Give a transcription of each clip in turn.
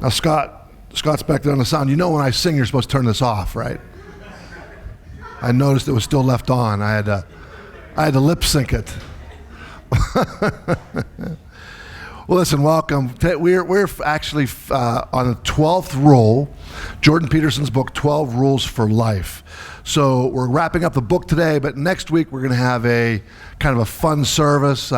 Now, Scott's back there on the sound. You know when I sing, you're supposed to turn this off, right? I noticed it was still left on. I had to lip sync it. Well, listen, welcome. We're actually on the 12th rule, Jordan Peterson's book, 12 Rules for Life. So we're wrapping up the book today, but next week we're going to have a kind of a fun service.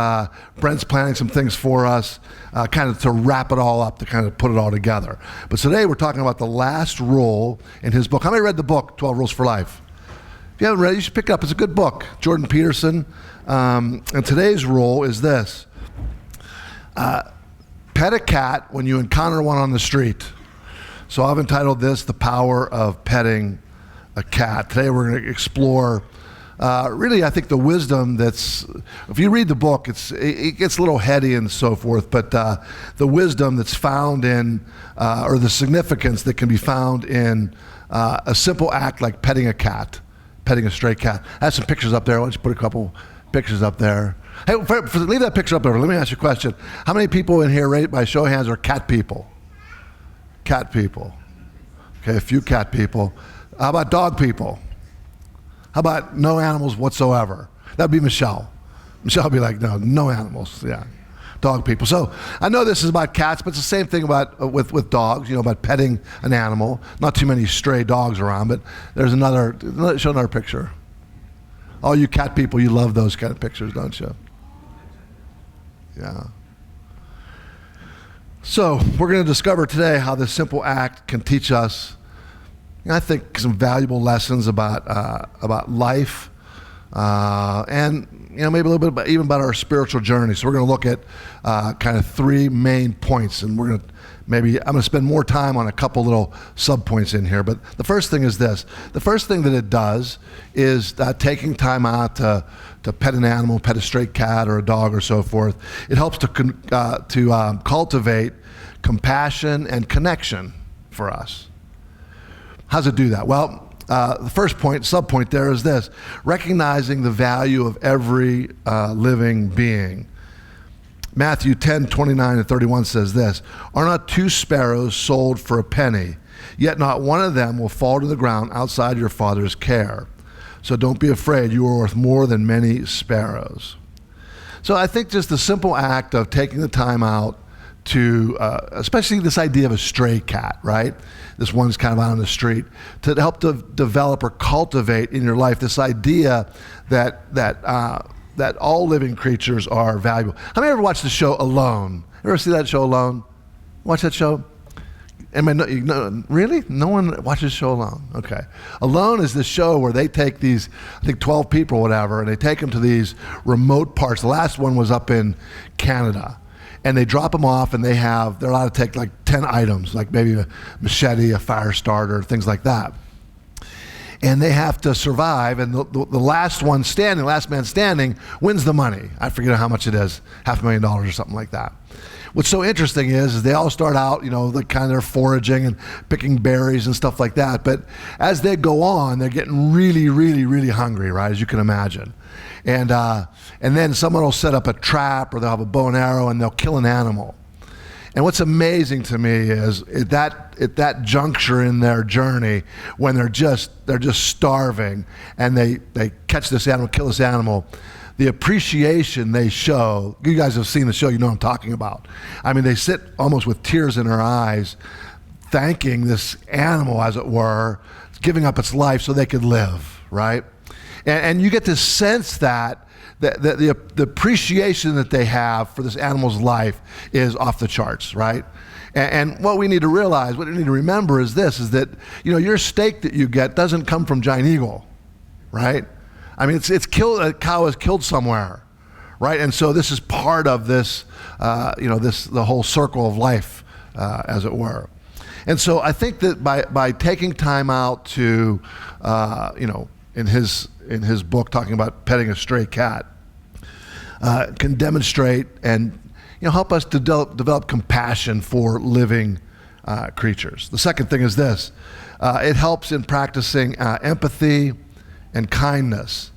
Brent's planning some things for us, kind of to wrap it all up, to kind of put it all together. But today we're talking about the last rule in his book. How many read the book, 12 Rules for Life? If you haven't read it, you should pick it up. It's a good book, Jordan Peterson. And today's rule is this. Pet a cat when you encounter one on the street. So I've entitled this, The Power of Petting a Cat. Today we're going to explore really, I think, the wisdom that's, if you read the book, it gets a little heady and so forth, but the wisdom that's found in, or the significance that can be found in a simple act like petting a cat, petting a stray cat. I have some pictures up there. Why don't you put a couple pictures up there? Hey, leave that picture up there. Let me ask you a question. How many people in here, right, by show of hands, are cat people? Cat people. Okay, a few cat people. How about dog people? How about no animals whatsoever? That'd be Michelle. Michelle would be like, no animals, yeah. Dog people. So I know this is about cats, but it's the same thing about with dogs, about petting an animal. Not too many stray dogs around, but there's show another picture. All you cat people, you love those kind of pictures, don't you? Yeah. So we're going to discover today how this simple act can teach us, I think, some valuable lessons about life, and maybe a little bit even about our spiritual journey. So we're going to look at kind of three main points, and I'm going to spend more time on a couple little sub-points in here. But the first thing is this. The first thing that it does is taking time out to pet an animal, pet a stray cat or a dog or so forth. It helps to cultivate compassion and connection for us. How does it do that? Well, the first point, sub-point there is this: recognizing the value of every living being. Matthew 10:29-31 says this: "Are not two sparrows sold for a penny? Yet not one of them will fall to the ground outside your Father's care. So don't be afraid, you are worth more than many sparrows." So I think just the simple act of taking the time out to, especially this idea of a stray cat, right? This one's kind of out on the street, to help to develop or cultivate in your life this idea that all living creatures are valuable. How many ever watched the show Alone? Ever see that show Alone? Watch that show? Really? No one watches the show Alone? Okay. Alone is this show where they take these, I think 12 people or whatever, and they take them to these remote parts. The last one was up in Canada. And they drop them off, and they're allowed to take like 10 items, like maybe a machete, a fire starter, things like that. And they have to survive, and the last man standing wins the money. I forget how much it is, $500,000 or something like that. What's so interesting is they all start out, they're foraging and picking berries and stuff like that. But as they go on, they're getting really, really, really hungry, right, as you can imagine. And then someone will set up a trap, or they'll have a bow and arrow, and they'll kill an animal. And what's amazing to me is at that juncture in their journey, when they're just starving, and they catch this animal, kill this animal, the appreciation they show. You guys have seen the show, you know what I'm talking about. I mean, they sit almost with tears in their eyes, thanking this animal, as it were, giving up its life so they could live, right? And you get this sense that the appreciation that they have for this animal's life is off the charts, right? And what we need to realize, what we need to remember is this, is that, your steak that you get doesn't come from Giant Eagle, right? I mean, it's killed, a cow is killed somewhere, right? And so this is part of this, the whole circle of life, as it were. And so I think that by taking time out to, in his book, talking about petting a stray cat, can demonstrate and help us to develop compassion for living creatures. The second thing is this: it helps in practicing empathy and kindness.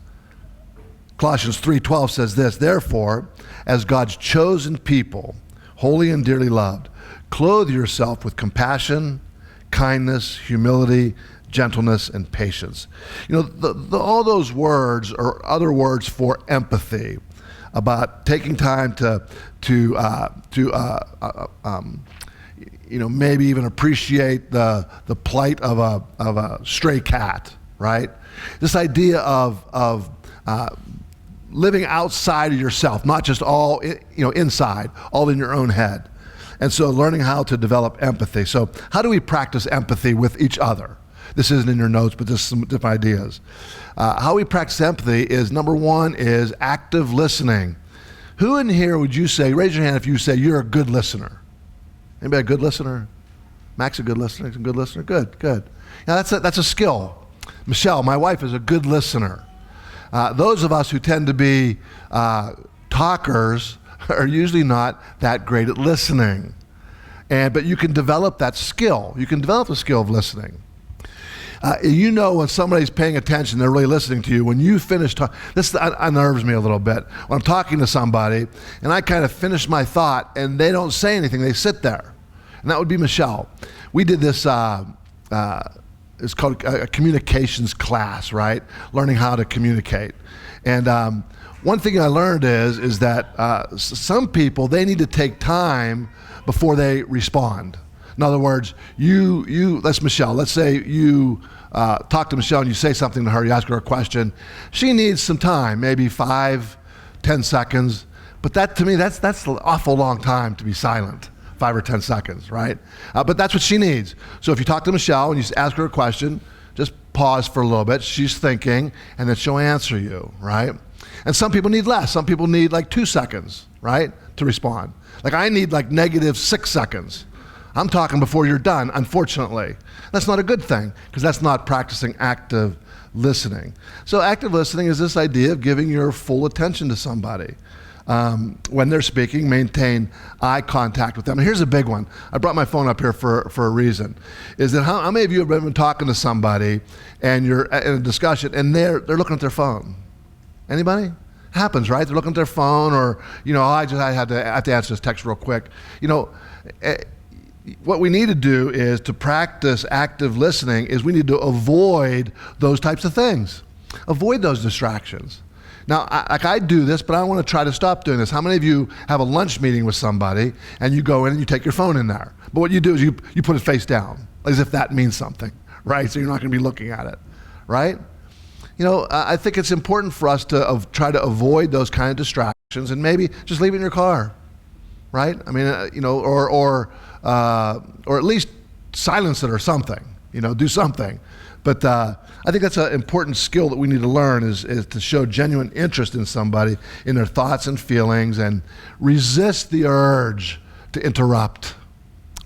Colossians 3:12 says this: "Therefore, as God's chosen people, holy and dearly loved, Clothe yourself with compassion, kindness, humility, gentleness, and patience. All those words are other words for empathy, about taking time to maybe even appreciate the plight of a stray cat, right? This idea of living outside of yourself, not just all inside, all in your own head. And so learning how to develop empathy. So how do we practice empathy with each other? This isn't in your notes, but just some different ideas. How we practice empathy is, number one, is active listening. Who in here would you say, raise your hand if you say you're a good listener? Anybody a good listener? Max a good listener? A good listener? Good. Now that's a skill. Michelle, my wife, is a good listener. Those of us who tend to be talkers are usually not that great at listening. But you can develop that skill. You can develop the skill of listening. When somebody's paying attention, they're really listening to you. When you finish talking, this unnerves me a little bit. When I'm talking to somebody and I kind of finish my thought and they don't say anything, they sit there. And that would be Michelle. We did this, it's called a communications class, right? Learning how to communicate. And one thing I learned is that some people, they need to take time before they respond. In other words, that's Michelle. Let's say you talk to Michelle and you say something to her, you ask her a question. She needs some time, maybe 5-10 seconds. But that, to me, that's an awful long time to be silent, 5 or 10 seconds, right? But that's what she needs. So if you talk to Michelle and you ask her a question, just pause for a little bit. She's thinking, and then she'll answer you, right? And some people need less. Some people need like 2 seconds, right, to respond. Like I need like -6 seconds. I'm talking before you're done, unfortunately. That's not a good thing, because that's not practicing active listening. So active listening is this idea of giving your full attention to somebody. When they're speaking, maintain eye contact with them. And here's a big one. I brought my phone up here for a reason. Is that how many of you have been talking to somebody and you're in a discussion and they're looking at their phone? Anybody? Happens, right? They're looking at their phone, or I have to answer this text real quick. What we need to do is to practice active listening is we need to avoid those types of things. Avoid those distractions. Now, I do this, but I want to try to stop doing this. How many of you have a lunch meeting with somebody and you go in and you take your phone in there? But what you do is you put it face down, as if that means something, right? So you're not going to be looking at it, right? I think it's important for us to try to avoid those kind of distractions and maybe just leave it in your car, right? I mean, or at least silence it or something, do something. But I think that's an important skill that we need to learn is to show genuine interest in somebody, in their thoughts and feelings, and resist the urge to interrupt.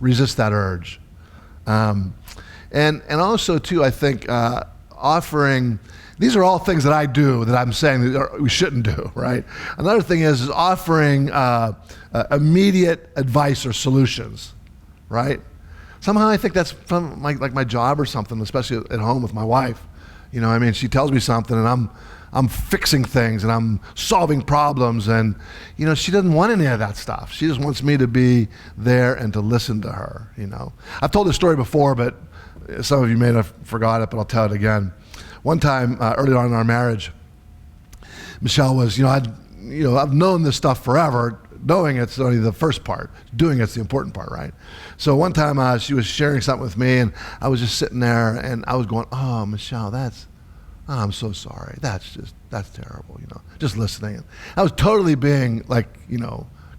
Resist that urge. And also, too, I think offering, these are all things that I do that I'm saying that we shouldn't do, right? Another thing is offering immediate advice or solutions, right? Somehow I think that's from my job or something, especially at home with my wife. She tells me something and I'm fixing things and I'm solving problems, and she doesn't want any of that stuff. She just wants me to be there and to listen to her. I've told this story before, but some of you may have forgot it, but I'll tell it again. One time early on in our marriage, Michelle was, I've known this stuff forever. Knowing it's only the first part. Doing it's the important part, right? So one time she was sharing something with me, and I was just sitting there, and I was going, "Oh, Michelle, I'm so sorry. That's terrible," just listening. I was totally being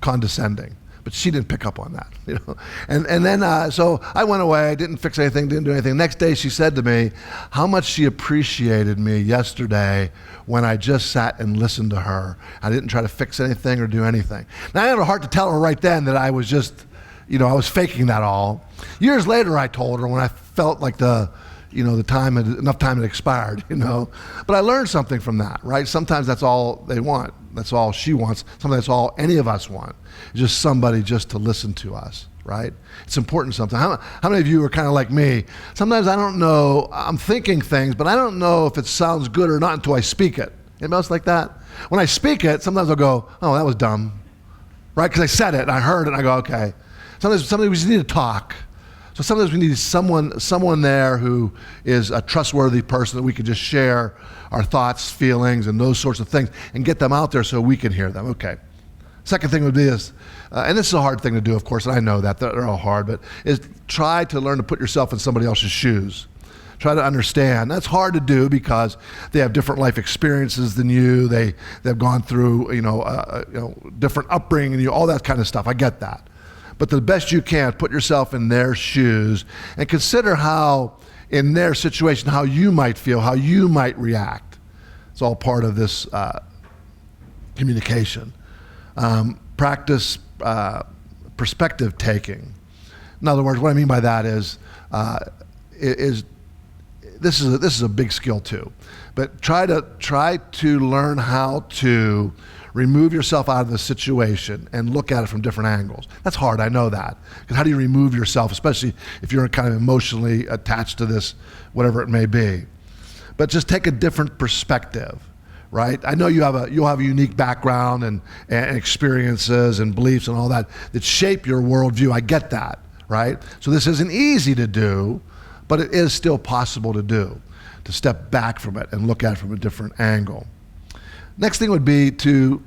condescending, but she didn't pick up on that, And then, so I went away, I didn't fix anything, didn't do anything. Next day she said to me how much she appreciated me yesterday when I just sat and listened to her. I didn't try to fix anything or do anything. Now I had a heart to tell her right then that I was just, I was faking that all. Years later I told her when I felt like enough time had expired, But I learned something from that, right? Sometimes that's all they want. That's all she wants. Sometimes that's all any of us want. Just somebody just to listen to us, right? It's important sometimes. How many of you are kind of like me? Sometimes I don't know, I'm thinking things, but I don't know if it sounds good or not until I speak it. Anybody else like that? When I speak it, sometimes I'll go, "Oh, that was dumb," right? Because I said it and I heard it and I go, "Okay." Sometimes we just need to talk. So sometimes we need someone there who is a trustworthy person that we can just share our thoughts, feelings, and those sorts of things and get them out there so we can hear them. Okay. Second thing would be is, and this is a hard thing to do, of course, and I know that, they're all hard, but is try to learn to put yourself in somebody else's shoes. Try to understand. That's hard to do because they have different life experiences than you. They've gone through, different upbringing than you, all that kind of stuff. I get that. But the best you can, put yourself in their shoes and consider how, in their situation, how you might feel, how you might react. It's all part of this communication. Practice perspective taking. In other words, what I mean by that is this is a big skill too. But try to learn how to remove yourself out of the situation and look at it from different angles. That's hard, I know that. Because how do you remove yourself, especially if you're kind of emotionally attached to this, whatever it may be. But just take a different perspective, right? I know you'll have a unique background and experiences and beliefs and all that shape your worldview. I get that, right? So this isn't easy to do, but it is still possible to do, to step back from it and look at it from a different angle. Next thing would be this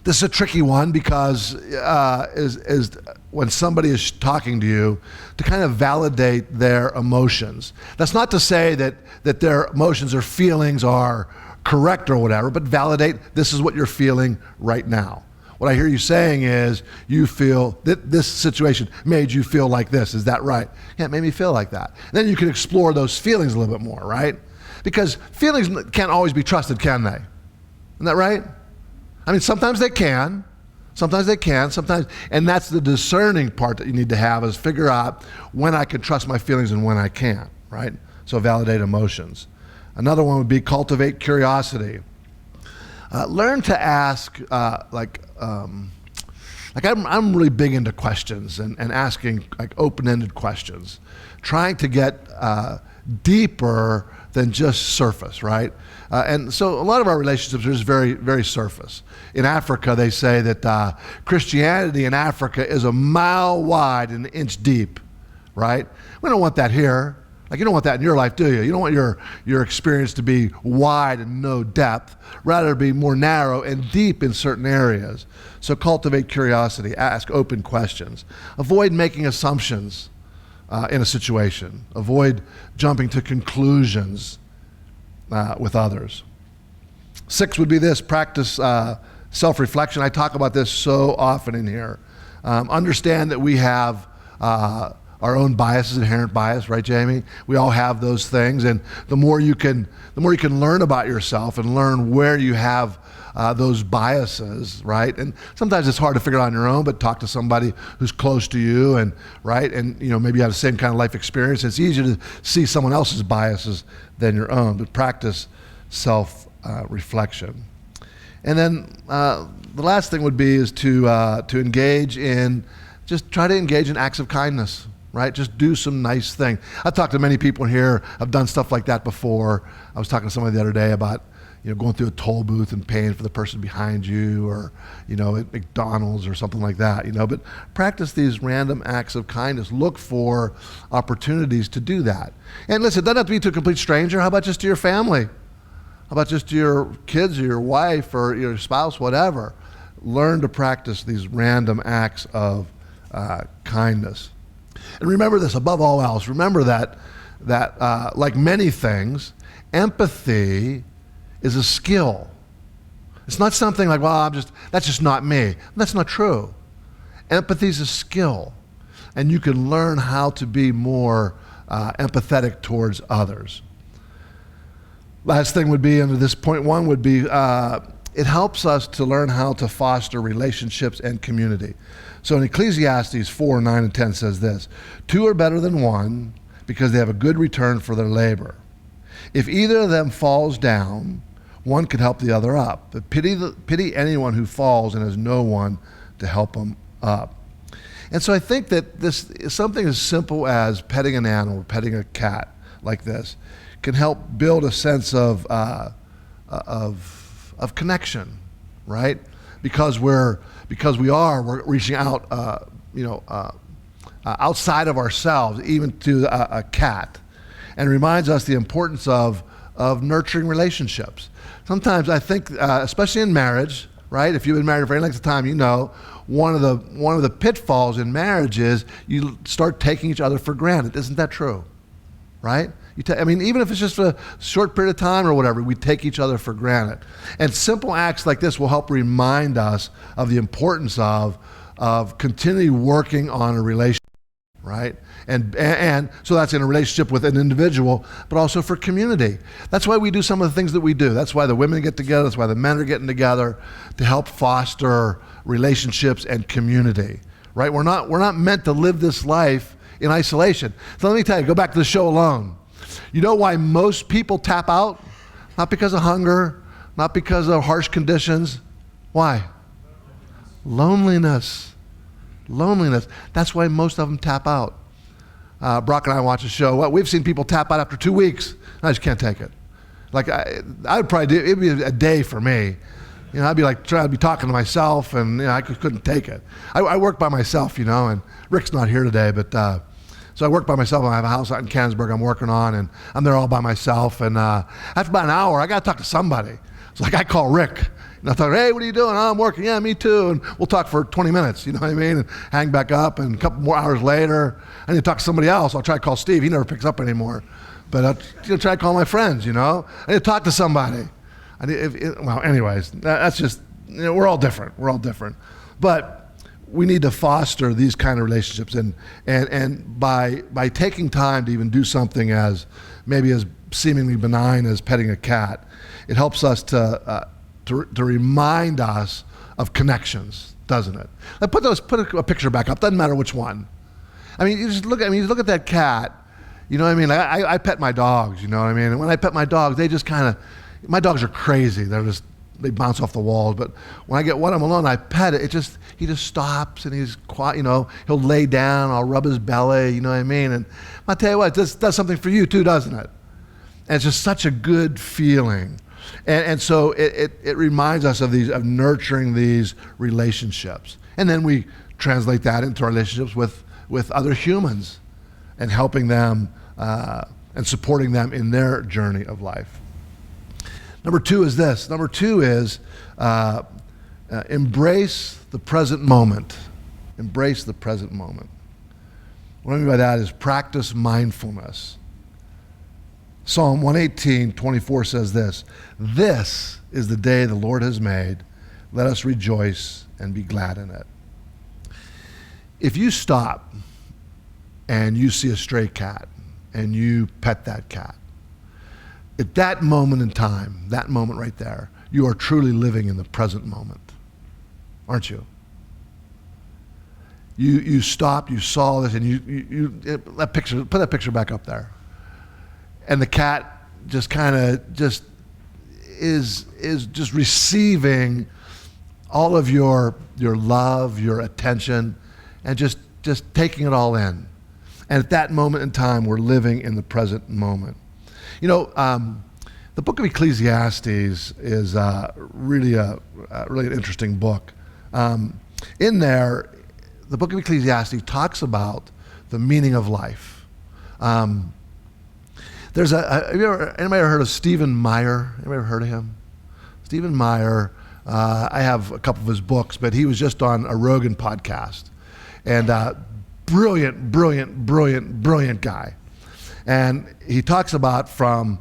is a tricky one because is when somebody is talking to you, to kind of validate their emotions. That's not to say that their emotions or feelings are correct or whatever, but validate this is what you're feeling right now. What I hear you saying is you feel that this situation made you feel like this. Is that right? Yeah, it made me feel like that. And then you can explore those feelings a little bit more, right? Because feelings can't always be trusted, can they? Isn't that right? I mean, sometimes they can, and that's the discerning part that you need to have is figure out when I can trust my feelings and when I can't, right? So validate emotions. Another one would be cultivate curiosity. Learn to ask, I'm really big into questions and asking like open-ended questions, trying to get deeper than just surface, right? And so a lot of our relationships are just very, very surface. In Africa, they say that Christianity in Africa is a mile wide and an inch deep, right? We don't want that here. Like, you don't want that in your life, do you? You don't want your experience to be wide and no depth, rather be more narrow and deep in certain areas. So cultivate curiosity, ask open questions. Avoid making assumptions in a situation. Avoid jumping to conclusions with others. 6 would be this, practice self-reflection. I talk about this so often in here. Understand that we have our own biases, inherent bias, right, Jamie? We all have those things, and the more you can learn about yourself and learn where you have those biases, right? And sometimes it's hard to figure out on your own, but talk to somebody who's close to you, and right, and maybe you have the same kind of life experience. It's easier to see someone else's biases than your own, but practice self-reflection. And then the last thing would be is to engage in, just try to engage in acts of kindness. Right? Just do some nice thing. I've talked to many people here. I've done stuff like that before. I was talking to somebody the other day about, going through a toll booth and paying for the person behind you, or, at McDonald's or something like that, But practice these random acts of kindness. Look for opportunities to do that. And listen, it doesn't have to be to a complete stranger. How about just to your family? How about just to your kids or your wife or your spouse, whatever? Learn to practice these random acts of kindness. And remember this, above all else, remember that like many things, empathy is a skill. It's not something like, that's just not me. That's not true. Empathy is a skill, and you can learn how to be more empathetic towards others. Last thing would be, under this point 1, would be, it helps us to learn how to foster relationships and community. So in Ecclesiastes 4, 9, and 10 says this, 2 are better than 1 because they have a good return for their labor. If either of them falls down, one can help the other up. But pity anyone who falls and has no one to help him up. And so I think that this something as simple as petting an animal, petting a cat like this, can help build a sense of connection, right? Because we're reaching out outside of ourselves, even to a cat, and reminds us the importance of nurturing relationships. Sometimes I think, especially in marriage, right? If you've been married for any length of time, you know one of the pitfalls in marriage is you start taking each other for granted. Isn't that true? Right? Even if it's just for a short period of time or whatever, we take each other for granted. And simple acts like this will help remind us of the importance of continually working on a relationship, right? And so that's in a relationship with an individual, but also for community. That's why we do some of the things that we do. That's why the women get together. That's why the men are getting together to help foster relationships and community, right? We're not meant to live this life in isolation. So let me tell you, go back to the show Alone. You know why most people tap out? Not because of hunger, not because of harsh conditions. Why? Loneliness. That's why most of them tap out. Brock and I watch a show. Well, we've seen people tap out after 2 weeks. I just can't take it. Like I would probably do. It'd be a day for me. I'd be like trying to be talking to myself, and I couldn't take it. I work by myself, and Rick's not here today, but so I work by myself. I have a house out in Canonsburg I'm working on, and I'm there all by myself. And after about an hour, I got to talk to somebody. It's like I call Rick. And I thought, hey, what are you doing? Oh, I'm working. Yeah, me too. And we'll talk for 20 minutes, you know what I mean? And hang back up, and a couple more hours later, I need to talk to somebody else. I'll try to call Steve. He never picks up anymore. But I'll try to call my friends, I need to talk to somebody. Anyways, that's just, we're all different. We're all different. But we need to foster these kind of relationships. And by taking time to even do something as maybe as seemingly benign as petting a cat, it helps us to remind us of connections, doesn't it? Like put a picture back up. Doesn't matter which one. You just look at that cat. You know what I mean? I pet my dogs. You know what I mean? And when I pet my dogs, they just my dogs are crazy. They bounce off the walls. But when I get one of them alone, I pet it. He just stops and he's quiet. He'll lay down. I'll rub his belly. You know what I mean? And I'll tell you what, this does something for you too, doesn't it? And it's just such a good feeling. And so it reminds us of nurturing these relationships. And then we translate that into our relationships with other humans and helping them and supporting them in their journey of life. Number two is this. Number two is embrace the present moment. Embrace the present moment. What I mean by that is practice mindfulness. Psalm 118:24 says this: "This is the day the Lord has made. Let us rejoice and be glad in it." If you stop and you see a stray cat and you pet that cat, at that moment in time, that moment right there, you are truly living in the present moment, aren't you? You stopped, you saw this, and put that picture back up there. And the cat just is just receiving all of your love, your attention, and just taking it all in. And at that moment in time, we're living in the present moment. The book of Ecclesiastes is really an interesting book. In there, the book of Ecclesiastes talks about the meaning of life. Have anybody ever heard of Stephen Meyer? Anybody ever heard of him? Stephen Meyer, I have a couple of his books, but he was just on a Rogan podcast. And brilliant guy. And he talks about from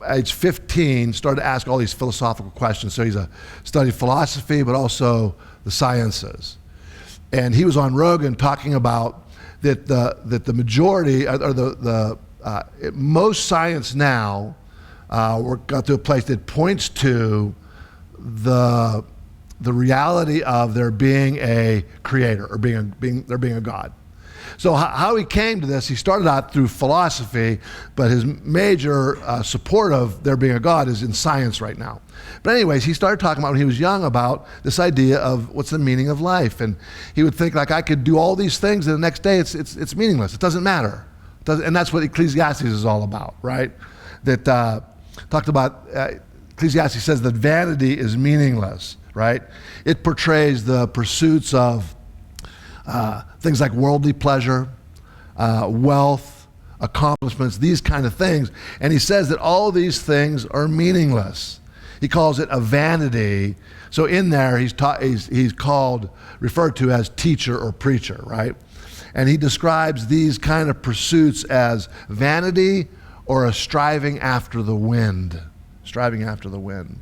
age 15, started to ask all these philosophical questions. So he's studied philosophy, but also the sciences. And he was on Rogan talking about that the majority, or most science now, got to a place that points to the reality of there being a creator or there being a God. So how he came to this, he started out through philosophy, but his major support of there being a God is in science right now. But anyways, he started talking about when he was young about this idea of what's the meaning of life. And he would think like, I could do all these things and the next day it's meaningless. It doesn't matter. And that's what Ecclesiastes is all about, right? That talked about, Ecclesiastes says that vanity is meaningless, right? It portrays the pursuits of things like worldly pleasure, wealth, accomplishments, these kind of things. And he says that all these things are meaningless. He calls it a vanity. So in there, he's referred to as teacher or preacher, right? And he describes these kind of pursuits as vanity or a striving after the wind. Striving after the wind.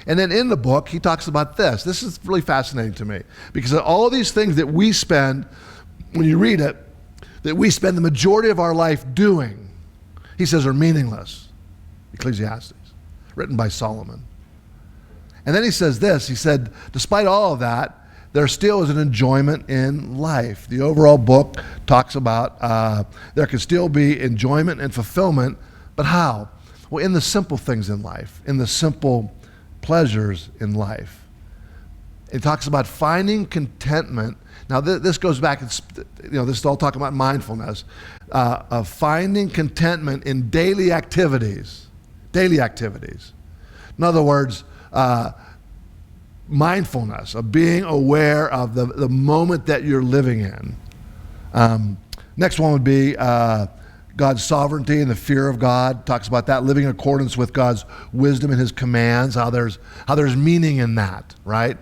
And then in the book, he talks about this. This is really fascinating to me because all these things that we spend, when you read it, that we spend the majority of our life doing, he says are meaningless. Ecclesiastes, written by Solomon. And then he says this, he said, despite all of that, there still is an enjoyment in life. The overall book talks about there can still be enjoyment and fulfillment, but how? Well, in the simple things in life, in the simple pleasures in life. It talks about finding contentment. Now, this goes back, this is all talking about mindfulness, of finding contentment in daily activities. Daily activities. In other words, mindfulness, of being aware of the moment that you're living in. Next one would be God's sovereignty and the fear of God. Talks about that, living in accordance with God's wisdom and his commands, how there's meaning in that, right?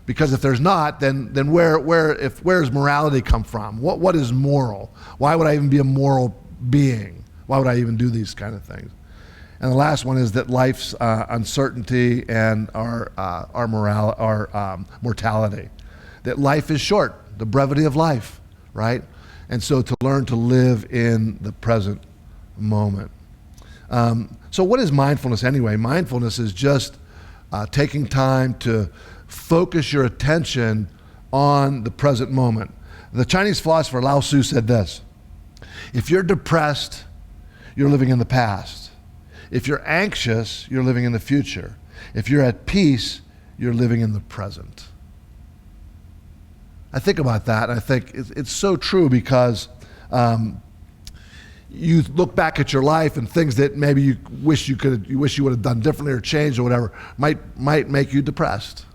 Because if there's not, then where does morality come from? What is moral? Why would I even be a moral being? Why would I even do these kind of things? And the last one is that life's uncertainty and our mortality. That life is short, the brevity of life, right? And so to learn to live in the present moment. So what is mindfulness anyway? Mindfulness is just taking time to focus your attention on the present moment. The Chinese philosopher Lao Tzu said this: if you're depressed, you're living in the past. If you're anxious, you're living in the future. If you're at peace, you're living in the present. I think about that, and I think it's so true because you look back at your life and things that maybe you wish you would have done differently or changed or whatever might make you depressed,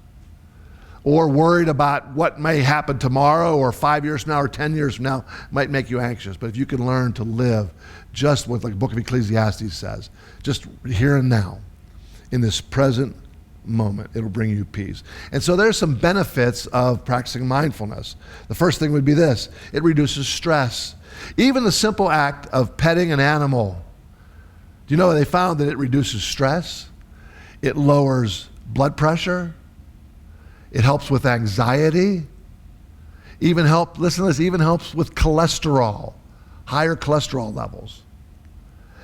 or worried about what may happen tomorrow or 5 years from now or 10 years from now might make you anxious. But if you can learn to live just what the book of Ecclesiastes says, just here and now, in this present moment, it'll bring you peace. And so there's some benefits of practicing mindfulness. The first thing would be this: it reduces stress. Even the simple act of petting an animal, do you know they found that it reduces stress? It lowers blood pressure. It helps with anxiety. Even helps with cholesterol, higher cholesterol levels.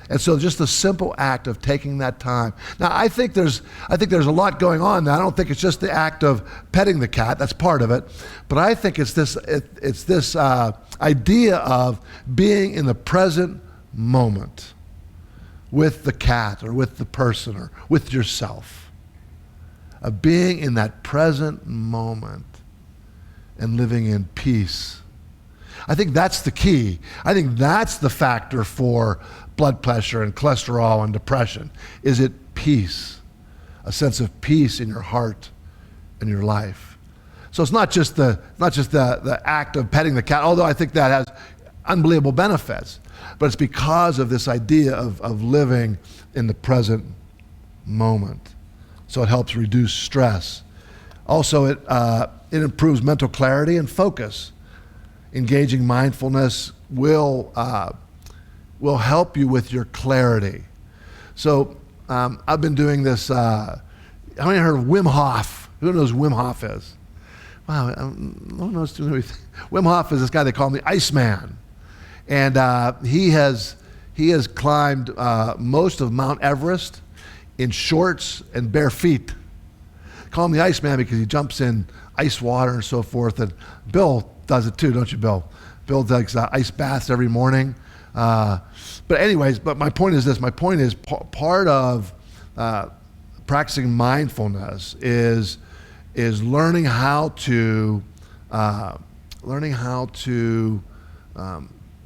And so just the simple act of taking that time. Now, I think there's a lot going on now. I don't think it's just the act of petting the cat. That's part of it. But I think it's this idea of being in the present moment with the cat or with the person or with yourself. Of being in that present moment and living in peace. I think that's the key. I think that's the factor for blood pressure and cholesterol and depression. Is it peace? A sense of peace in your heart and your life. So it's not just the act of petting the cat, although I think that has unbelievable benefits. But it's because of this idea of living in the present moment. So it helps reduce stress. Also, it improves mental clarity and focus. Engaging mindfulness will help you with your clarity. So I've been doing this. How many heard of Wim Hof? Who knows who Wim Hof is? Wow, no one knows too many. Wim Hof is this guy they call him the Iceman, and he has climbed most of Mount Everest in shorts and bare feet. Call him the Iceman because he jumps in ice water and so forth. And Bill does it too, don't you, Bill? Bill does ice baths every morning. But my point is this. My point is part of practicing mindfulness is learning how to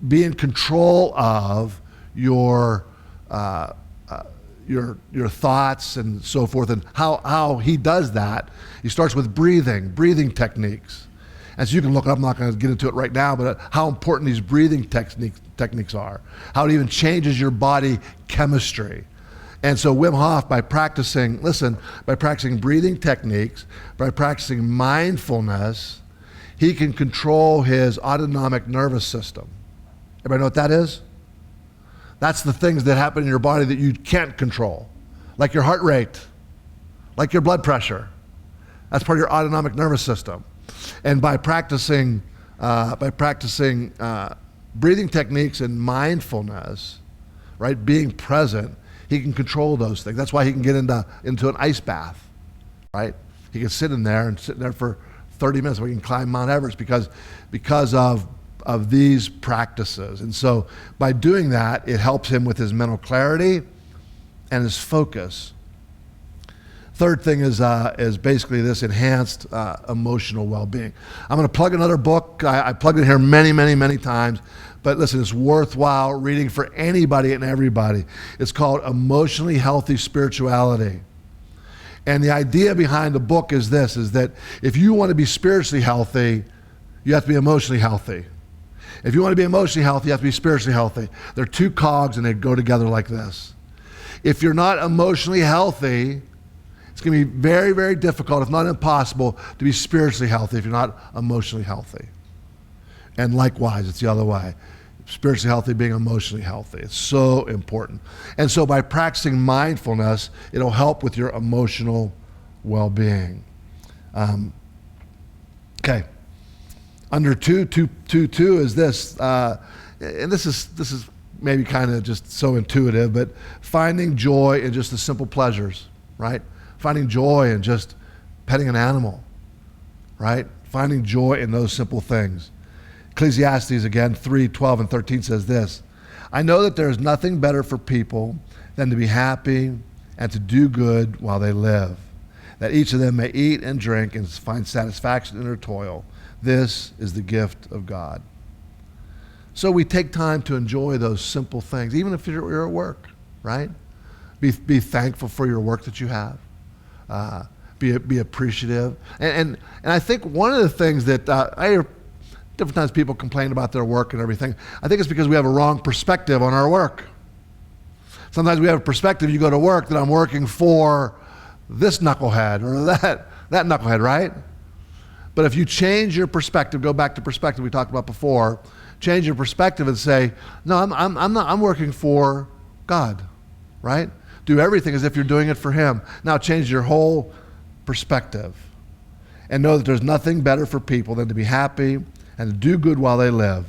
be in control of your thoughts and so forth, and how he does that. He starts with breathing techniques. And so you can look it up. I'm not going to get into it right now, but how important these breathing techniques are, how it even changes your body chemistry. And so Wim Hof, by practicing breathing techniques, by practicing mindfulness, he can control his autonomic nervous system. Everybody know what that is? That's the things that happen in your body that you can't control, like your heart rate, like your blood pressure. That's part of your autonomic nervous system. And by practicing breathing techniques and mindfulness, right, being present, he can control those things. That's why he can get into an ice bath, right? He can sit in there for 30 minutes. We can climb Mount Everest because of these practices. And so by doing that, it helps him with his mental clarity and his focus. Third thing is basically this enhanced emotional well-being. I'm going to plug another book. I plugged it here many, many, many times. But listen, it's worthwhile reading for anybody and everybody. It's called Emotionally Healthy Spirituality. And the idea behind the book is this, is that if you want to be spiritually healthy, you have to be emotionally healthy. If you want to be emotionally healthy, you have to be spiritually healthy. They're two cogs and they go together like this. If you're not emotionally healthy, it's going to be very, very difficult, if not impossible, to be spiritually healthy if you're not emotionally healthy. And likewise, it's the other way. Spiritually healthy, being emotionally healthy. It's so important. And so by practicing mindfulness, it'll help with your emotional well-being. Okay. Under 2.2.2 is this, and this is maybe kind of just so intuitive, but finding joy in just the simple pleasures, right? Finding joy in just petting an animal, right? Finding joy in those simple things. Ecclesiastes again, 3:12 and 13 says this, I know that there is nothing better for people than to be happy and to do good while they live, that each of them may eat and drink and find satisfaction in their toil. This is the gift of God. So we take time to enjoy those simple things, even if you're at work, right? Be thankful for your work that you have. Be appreciative. And I think one of the things that I hear different times people complain about their work and everything. I think it's because we have a wrong perspective on our work. Sometimes we have a perspective, you go to work, that I'm working for this knucklehead or that knucklehead, right? But if you change your perspective, go back to perspective we talked about before, change your perspective and say, no, I'm working for God, right? Do everything as if you're doing it for Him. Now change your whole perspective and know that there's nothing better for people than to be happy and to do good while they live,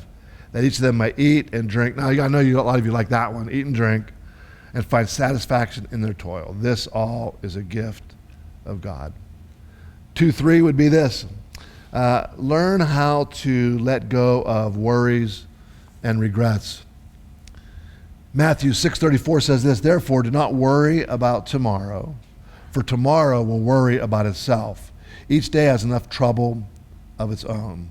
that each of them may eat and drink. Now, I know a lot of you like that one, eat and drink, and find satisfaction in their toil. This all is a gift of God. 2.3 would be this. Learn how to let go of worries and regrets. Matthew 6:34 says this, therefore do not worry about tomorrow, for tomorrow will worry about itself. Each day has enough trouble of its own.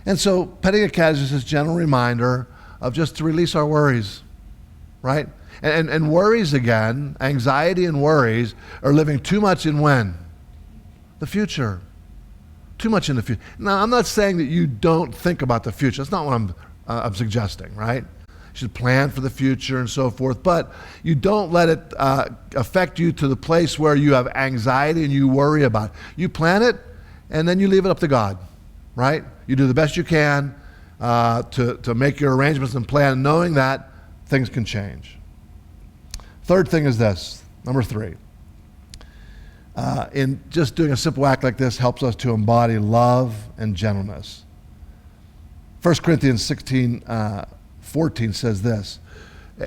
And so petting a cat is just this gentle reminder of just to release our worries, right? And worries again, anxiety and worries are living too much in when? The future. Too much in the future. Now, I'm not saying that you don't think about the future. That's not what I'm suggesting, right? You should plan for the future and so forth, but you don't let it affect you to the place where you have anxiety and you worry about it. You plan it, and then you leave it up to God, right? You do the best you can to make your arrangements and plan, knowing that things can change. Third thing is this, number 3. In just doing a simple act like this helps us to embody love and gentleness. 1 Corinthians 16:14 says this,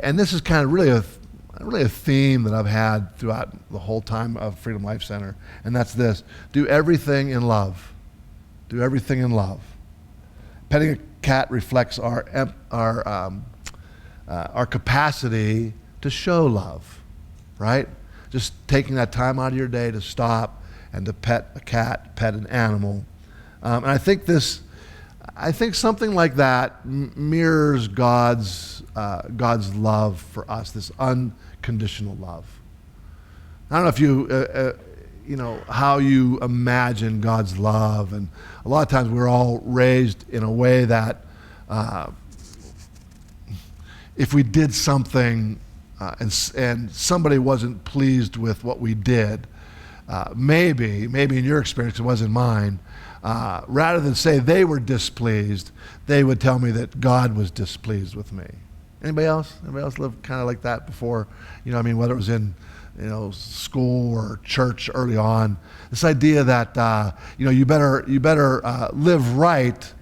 and this is kind of really a theme that I've had throughout the whole time of Freedom Life Center, and that's this: do everything in love. Do everything in love. Petting a cat reflects our capacity to show love, right? Just taking that time out of your day to stop and to pet a cat, pet an animal. And I think something like that mirrors God's love for us, this unconditional love. I don't know if how you imagine God's love. And a lot of times we're all raised in a way that if we did something and somebody wasn't pleased with what we did, maybe in your experience, it wasn't mine, rather than say they were displeased, they would tell me that God was displeased with me. Anybody else? Anybody else live kind of like that before? Whether it was in school or church early on, this idea that you better live right,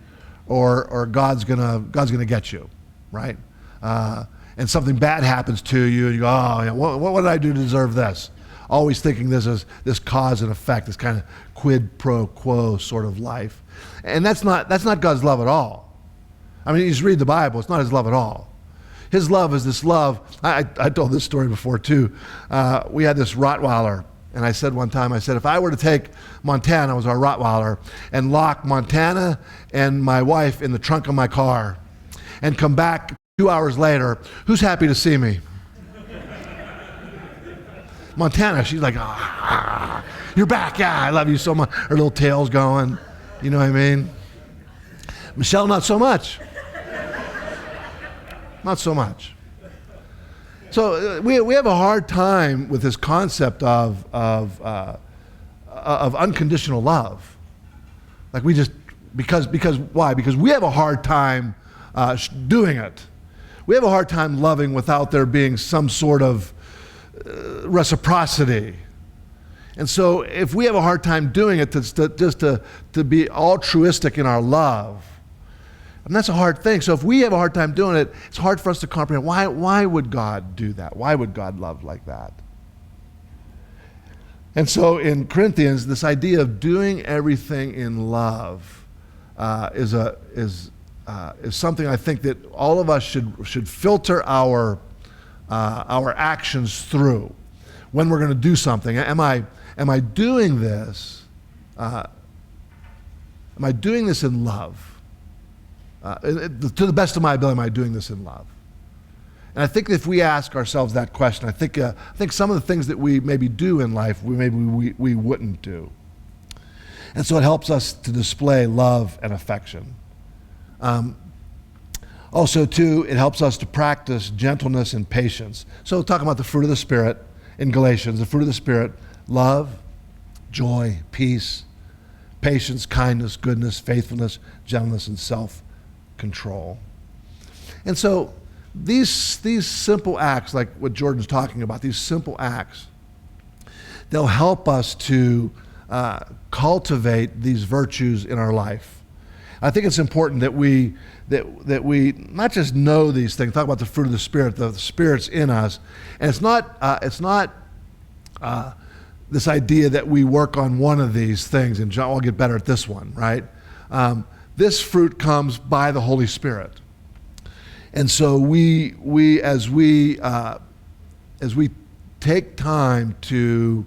or God's gonna get you, right? And something bad happens to you, and you go, oh, what did I do to deserve this? Always thinking this cause and effect, this kind of quid pro quo sort of life, and that's not God's love at all. I mean, you just read the Bible; it's not His love at all. His love is this love. I told this story before too. We had this Rottweiler, and I said one time, if I were to take Montana, was our Rottweiler, and lock Montana and my wife in the trunk of my car, and come back 2 hours later, who's happy to see me? Montana, she's like, you're back, yeah, I love you so much. Her little tail's going, you know what I mean? Michelle, not so much. Not so much. So we have a hard time with this concept of unconditional love. Like because why? Because we have a hard time doing it. We have a hard time loving without there being some sort of reciprocity. And so if we have a hard time doing it, just to be altruistic in our love, and that's a hard thing. So if we have a hard time doing it, it's hard for us to comprehend why would God do that? Why would God love like that? And so in Corinthians, this idea of doing everything in love is something I think that all of us should filter our actions through when we're going to do something. Am I doing this? Am I doing this in love? To the best of my ability, am I doing this in love? And I think if we ask ourselves that question, I think some of the things that we maybe do in life, we wouldn't do. And so it helps us to display love and affection. Also, too, it helps us to practice gentleness and patience. So talking about the fruit of the Spirit in Galatians, the fruit of the Spirit, love, joy, peace, patience, kindness, goodness, faithfulness, gentleness, and self-control. And so these simple acts, like what Jordan's talking about, these simple acts, they'll help us to cultivate these virtues in our life. I think it's important that we not just know these things. Talk about the fruit of the Spirit. The Spirit's in us, and it's not this idea that we work on one of these things and I'll get better at this one, right? This fruit comes by the Holy Spirit, and so as we take time to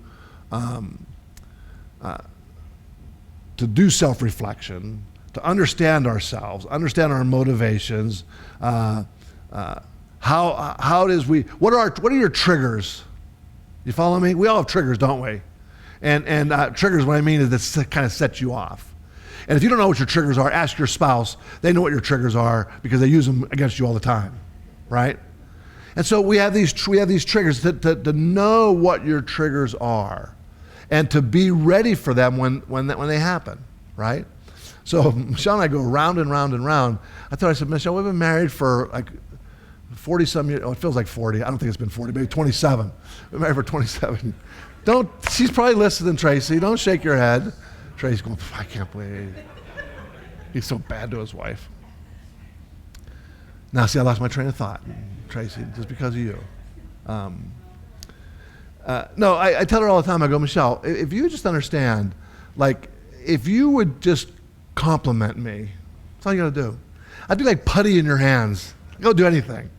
do self-reflection, to understand ourselves, understand our motivations, what are your triggers? You follow me? We all have triggers, don't we? And triggers, what I mean is that kind of sets you off. And if you don't know what your triggers are, ask your spouse. They know what your triggers are because they use them against you all the time, right? And so we have these triggers to know what your triggers are, and to be ready for them when they happen, right? So Michelle and I go round and round and round. I said, Michelle, we've been married for like 40 some years. Oh, it feels like 40. I don't think it's been 40, maybe 27. We've been married for 27. She's probably listening, Tracy. Don't shake your head. Tracy's going, I can't believe he's so bad to his wife. Now, see, I lost my train of thought, Tracy, just because of you. No, I tell her all the time, I go, Michelle, if you just understand, like, if you would just compliment me, that's all you got to do. I'd be like putty in your hands. Go do anything.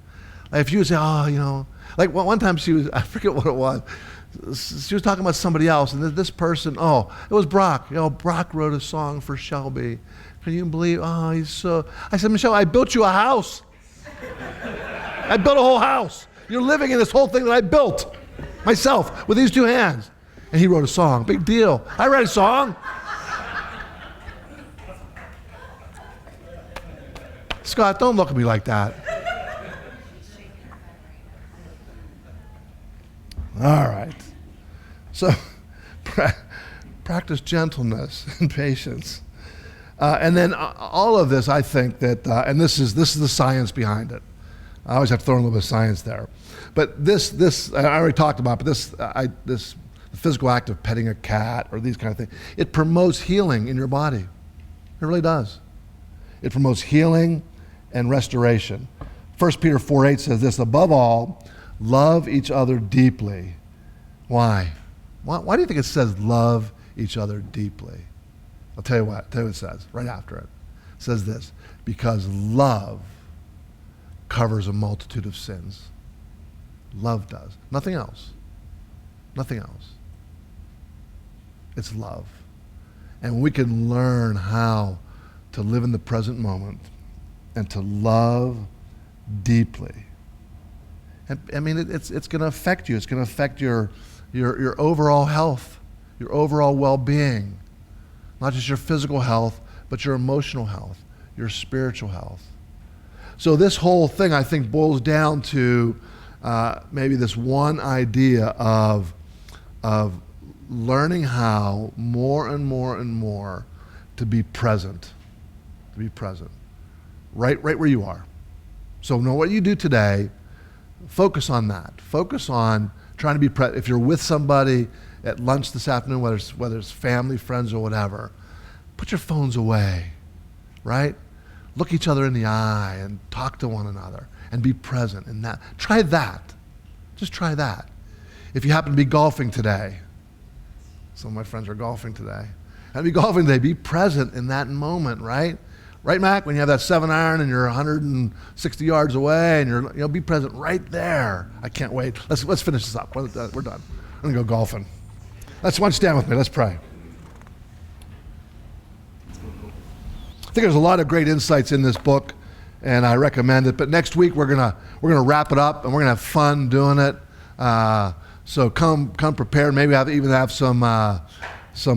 Like if you would say, like one time I forget what it was. She was talking about somebody else, and this person, it was Brock. Brock wrote a song for Shelby. Can you believe, he's so, I said, Michelle, I built you a house. I built a whole house. You're living in this whole thing that I built myself with these two hands. And he wrote a song. Big deal. I write a song. Scott, don't look at me like that. All right. So practice gentleness and patience. And then all of this, I think that, and this is the science behind it. I always have to throw in a little bit of science there. But this I already talked about, but this physical act of petting a cat or these kind of things, it promotes healing in your body. It really does. It promotes healing and restoration. 1 Peter 4:8 says this, above all, love each other deeply. Why? Why do you think it says love each other deeply? I'll tell you what it says right after it. It says this, because love covers a multitude of sins. Love does. Nothing else. Nothing else. It's love. And we can learn how to live in the present moment and to love deeply. And I mean, it's going to affect you. It's going to affect your overall health, your overall well-being. Not just your physical health, but your emotional health, your spiritual health. So this whole thing, I think, boils down to maybe this one idea of learning how more and more and more to be present, right where you are. So know what you do today, focus on that. Focus on trying to be present. If you're with somebody at lunch this afternoon, whether it's family, friends, or whatever, put your phones away, right? Look each other in the eye and talk to one another and be present in that. Try that. Just try that. If you happen to be golfing today, some of my friends are golfing today. And be golfing today, be present in that moment, right? Right, Mac? When you have that 7-iron and you're 160 yards away and be present right there. I can't wait. Let's finish this up. We're done. I'm gonna go golfing. Why don't you stand with me? Let's pray. I think there's a lot of great insights in this book, and I recommend it. But next week we're gonna wrap it up, and we're gonna have fun doing it. So come prepared. Maybe even have some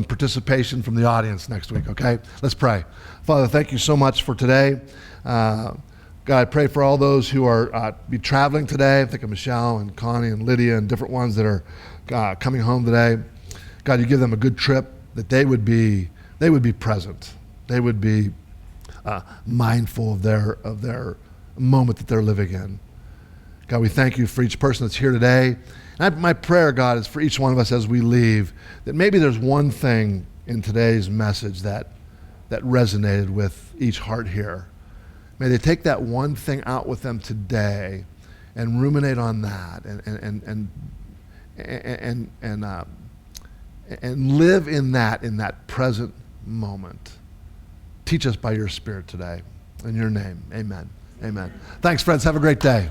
participation from the audience next week. Okay, let's pray. Father, thank you so much for today. God, I pray for all those who are be traveling today. I think of Michelle and Connie and Lydia and different ones that are coming home today. God, you give them a good trip. That they would be present. They would be mindful of their moment that they're living in. God, we thank you for each person that's here today. And my prayer, God, is for each one of us as we leave, that maybe there's one thing in today's message that resonated with each heart here. May they take that one thing out with them today and ruminate on that and live in that present moment. Teach us by your Spirit today. In your name, amen. Amen. Thanks, friends. Have a great day.